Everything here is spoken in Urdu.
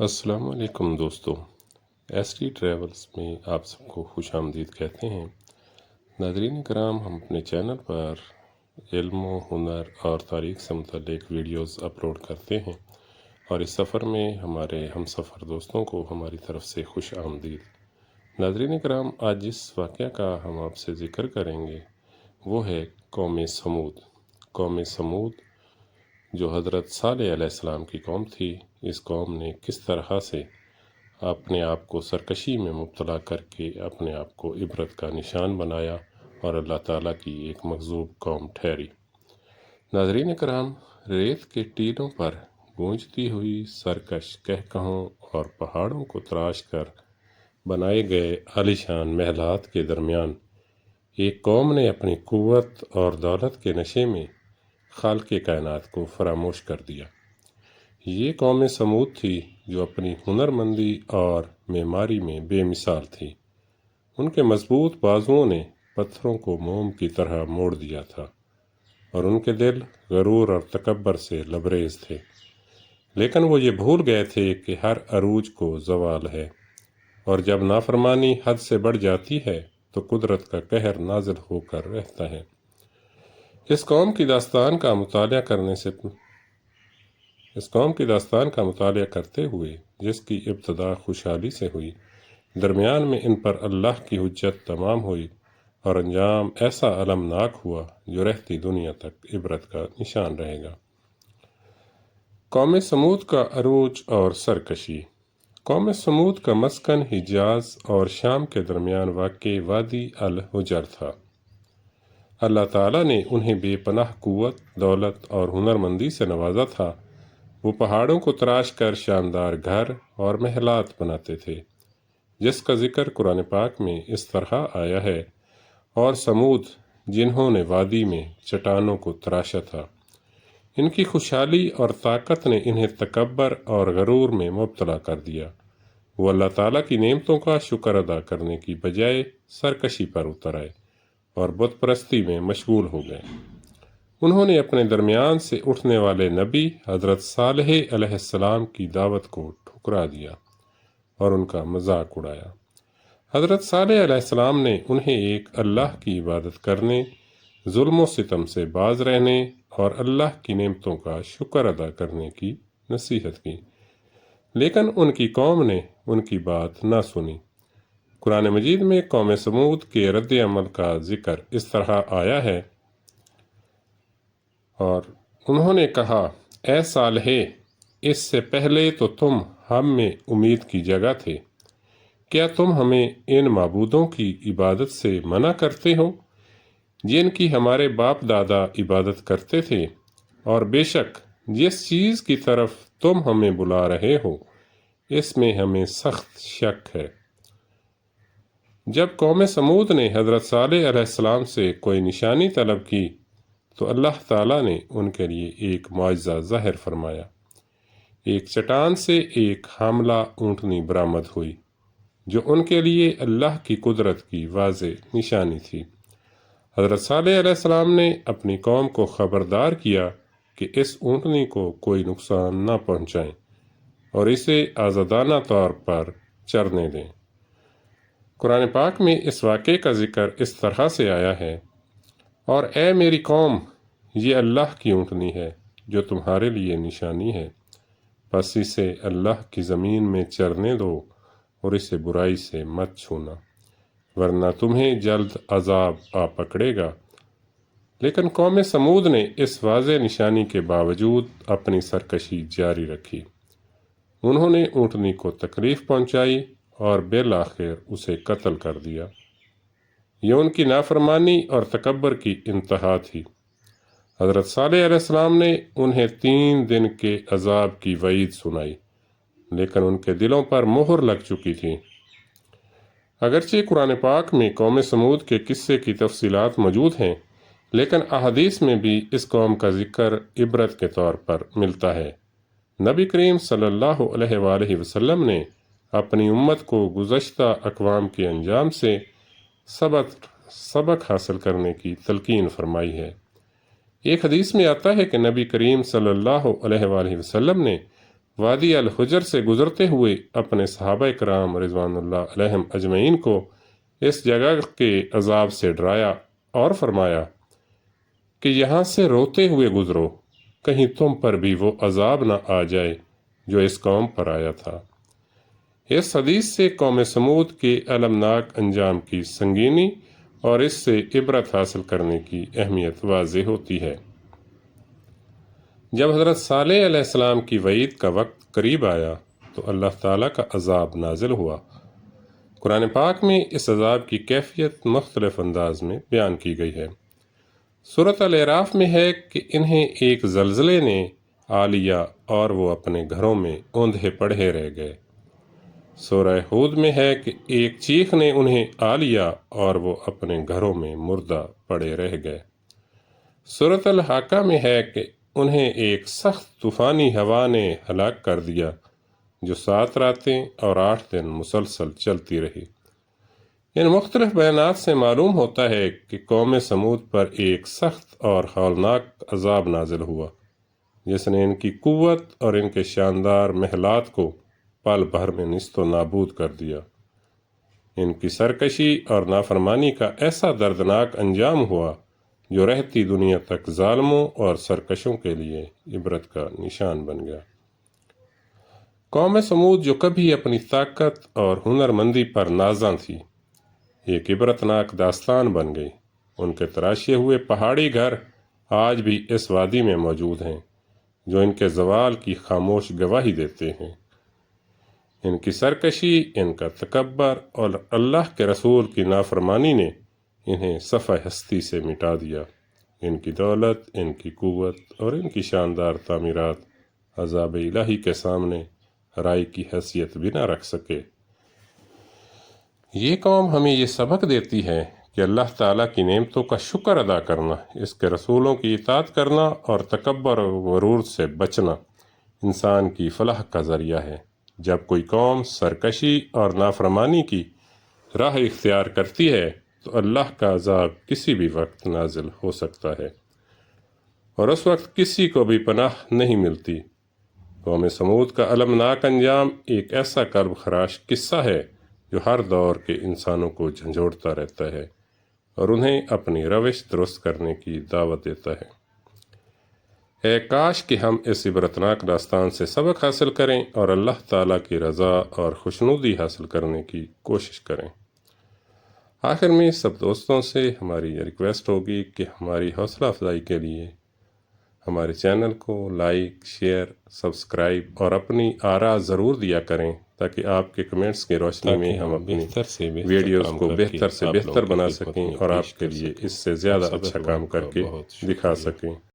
السلام علیکم دوستو، ایس ٹی ٹریولز میں آپ سب کو خوش آمدید کہتے ہیں۔ ناظرین کرام، ہم اپنے چینل پر علم و ہنر اور تاریخ سے متعلق ویڈیوز اپلوڈ کرتے ہیں، اور اس سفر میں ہمارے ہم سفر دوستوں کو ہماری طرف سے خوش آمدید۔ ناظرین کرام، آج جس واقعہ کا ہم آپ سے ذکر کریں گے وہ ہے قوم سمود۔ قوم سمود جو حضرت صالح علیہ السلام کی قوم تھی، اس قوم نے کس طرح سے اپنے آپ کو سرکشی میں مبتلا کر کے اپنے آپ کو عبرت کا نشان بنایا اور اللہ تعالیٰ کی ایک مغضوب قوم ٹھہری۔ ناظرین کرام، ریت کے ٹیلوں پر گونجتی ہوئی سرکش کہکہوں اور پہاڑوں کو تراش کر بنائے گئے عالیشان محلات کے درمیان ایک قوم نے اپنی قوت اور دولت کے نشے میں خالق کائنات کو فراموش کر دیا۔ یہ قوم سمود تھی جو اپنی ہنرمندی اور معماری میں بے مثال تھی۔ ان کے مضبوط بازوؤں نے پتھروں کو موم کی طرح موڑ دیا تھا، اور ان کے دل غرور اور تکبر سے لبریز تھے۔ لیکن وہ یہ بھول گئے تھے کہ ہر عروج کو زوال ہے، اور جب نافرمانی حد سے بڑھ جاتی ہے تو قدرت کا قہر نازل ہو کر رہتا ہے۔ اس قوم کی داستان کا مطالعہ کرتے ہوئے، جس کی ابتدا خوشحالی سے ہوئی، درمیان میں ان پر اللہ کی حجت تمام ہوئی، اور انجام ایسا المناک ہوا جو رہتی دنیا تک عبرت کا نشان رہے گا۔ قوم سمود کا عروج اور سرکشی۔ قوم سمود کا مسکن حجاز اور شام کے درمیان واقع وادی الحجر تھا۔ اللہ تعالیٰ نے انہیں بے پناہ قوت، دولت اور ہنرمندی سے نوازا تھا۔ وہ پہاڑوں کو تراش کر شاندار گھر اور محلات بناتے تھے، جس کا ذکر قرآن پاک میں اس طرح آیا ہے: اور سمود جنہوں نے وادی میں چٹانوں کو تراشا تھا۔ ان کی خوشحالی اور طاقت نے انہیں تکبر اور غرور میں مبتلا کر دیا۔ وہ اللہ تعالیٰ کی نعمتوں کا شکر ادا کرنے کی بجائے سرکشی پر اتر آئے اور بت پرستی میں مشغول ہو گئے۔ انہوں نے اپنے درمیان سے اٹھنے والے نبی حضرت صالح علیہ السلام کی دعوت کو ٹھکرا دیا اور ان کا مذاق اڑایا۔ حضرت صالح علیہ السلام نے انہیں ایک اللہ کی عبادت کرنے، ظلم و ستم سے باز رہنے اور اللہ کی نعمتوں کا شکر ادا کرنے کی نصیحت کی، لیکن ان کی قوم نے ان کی بات نہ سنی۔ قرآن مجید میں قوم سمود کے رد عمل کا ذکر اس طرح آیا ہے: اور انہوں نے کہا، اے صالح، اس سے پہلے تو تم ہم میں امید کی جگہ تھے۔ کیا تم ہمیں ان معبودوں کی عبادت سے منع کرتے ہو جن کی ہمارے باپ دادا عبادت کرتے تھے؟ اور بے شک جس چیز کی طرف تم ہمیں بلا رہے ہو، اس میں ہمیں سخت شک ہے۔ جب قوم سمود نے حضرت صالح علیہ السلام سے کوئی نشانی طلب کی تو اللہ تعالیٰ نے ان کے لیے ایک معجزہ ظاہر فرمایا۔ ایک چٹان سے ایک حاملہ اونٹنی برآمد ہوئی، جو ان کے لیے اللہ کی قدرت کی واضح نشانی تھی۔ حضرت صالح علیہ السلام نے اپنی قوم کو خبردار کیا کہ اس اونٹنی کو کوئی نقصان نہ پہنچائیں اور اسے آزادانہ طور پر چرنے دیں۔ قرآن پاک میں اس واقعے کا ذکر اس طرح سے آیا ہے: اور اے میری قوم، یہ اللہ کی اونٹنی ہے جو تمہارے لیے نشانی ہے، پس اسے اللہ کی زمین میں چرنے دو اور اسے برائی سے مت چھونا، ورنہ تمہیں جلد عذاب آ پکڑے گا۔ لیکن قوم سمود نے اس واضح نشانی کے باوجود اپنی سرکشی جاری رکھی۔ انہوں نے اونٹنی کو تکلیف پہنچائی اور بالآخر اسے قتل کر دیا۔ یہ ان کی نافرمانی اور تکبر کی انتہا تھی۔ حضرت صالح علیہ السلام نے انہیں 3 دن کے عذاب کی وعید سنائی، لیکن ان کے دلوں پر مہر لگ چکی تھی۔ اگرچہ قرآن پاک میں قوم سمود کے قصے کی تفصیلات موجود ہیں، لیکن احادیث میں بھی اس قوم کا ذکر عبرت کے طور پر ملتا ہے۔ نبی کریم صلی اللہ علیہ وآلہ وسلم نے اپنی امت کو گزشتہ اقوام کے انجام سے سبق حاصل کرنے کی تلقین فرمائی ہے۔ ایک حدیث میں آتا ہے کہ نبی کریم صلی اللہ علیہ وآلہ وسلم نے وادی الحجر سے گزرتے ہوئے اپنے صحابہ کرام رضوان اللہ علیہم اجمعین کو اس جگہ کے عذاب سے ڈرایا اور فرمایا کہ یہاں سے روتے ہوئے گزرو، کہیں تم پر بھی وہ عذاب نہ آ جائے جو اس قوم پر آیا تھا۔ اس حدیث سے قوم سمود کے المناک انجام کی سنگینی اور اس سے عبرت حاصل کرنے کی اہمیت واضح ہوتی ہے۔ جب حضرت صالح علیہ السلام کی وعید کا وقت قریب آیا تو اللہ تعالیٰ کا عذاب نازل ہوا۔ قرآن پاک میں اس عذاب کی کیفیت مختلف انداز میں بیان کی گئی ہے۔ سورۃ الاعراف میں ہے کہ انہیں ایک زلزلے نے آ لیا اور وہ اپنے گھروں میں اوندھے پڑھے رہ گئے۔ سورہ ہود میں ہے کہ ایک چیخ نے انہیں آ لیا اور وہ اپنے گھروں میں مردہ پڑے رہ گئے۔ سورۃ الحاقہ میں ہے کہ انہیں ایک سخت طوفانی ہوا نے ہلاک کر دیا جو 7 راتیں اور 8 دن مسلسل چلتی رہی۔ ان مختلف بیانات سے معلوم ہوتا ہے کہ قوم سمود پر ایک سخت اور ہولناک عذاب نازل ہوا جس نے ان کی قوت اور ان کے شاندار محلات کو پل بھر میں نیست و نابود کر دیا۔ ان کی سرکشی اور نافرمانی کا ایسا دردناک انجام ہوا جو رہتی دنیا تک ظالموں اور سرکشوں کے لیے عبرت کا نشان بن گیا۔ قوم سمود جو کبھی اپنی طاقت اور ہنرمندی پر نازاں تھی، ایک عبرتناک داستان بن گئی۔ ان کے تراشے ہوئے پہاڑی گھر آج بھی اس وادی میں موجود ہیں جو ان کے زوال کی خاموش گواہی دیتے ہیں۔ ان کی سرکشی، ان کا تکبر اور اللہ کے رسول کی نافرمانی نے انہیں صفحہ ہستی سے مٹا دیا۔ ان کی دولت، ان کی قوت اور ان کی شاندار تعمیرات عذاب الہی کے سامنے رائی کی حیثیت بھی نہ رکھ سکے۔ یہ قوم ہمیں یہ سبق دیتی ہے کہ اللہ تعالیٰ کی نعمتوں کا شکر ادا کرنا، اس کے رسولوں کی اطاعت کرنا اور تکبر و غرور سے بچنا انسان کی فلاح کا ذریعہ ہے۔ جب کوئی قوم سرکشی اور نافرمانی کی راہ اختیار کرتی ہے تو اللہ کا عذاب کسی بھی وقت نازل ہو سکتا ہے اور اس وقت کسی کو بھی پناہ نہیں ملتی۔ قوم سمود کا المناک انجام ایک ایسا قلب خراش قصہ ہے جو ہر دور کے انسانوں کو جھنجھوڑتا رہتا ہے اور انہیں اپنی روش درست کرنے کی دعوت دیتا ہے۔ اے کاش کہ ہم اس عبرتناک داستان سے سبق حاصل کریں اور اللہ تعالیٰ کی رضا اور خوشنودی حاصل کرنے کی کوشش کریں۔ آخر میں سب دوستوں سے ہماری ریکویسٹ ہوگی کہ ہماری حوصلہ افزائی کے لیے ہمارے چینل کو لائک، شیئر، سبسکرائب اور اپنی آراء ضرور دیا کریں تاکہ آپ کے کمنٹس کی روشنی میں ہم اپنی ویڈیوز کو بہتر سے بہتر بنا سکیں اور آپ کے لیے اس سے زیادہ اچھا کام کر کے دکھا سکیں۔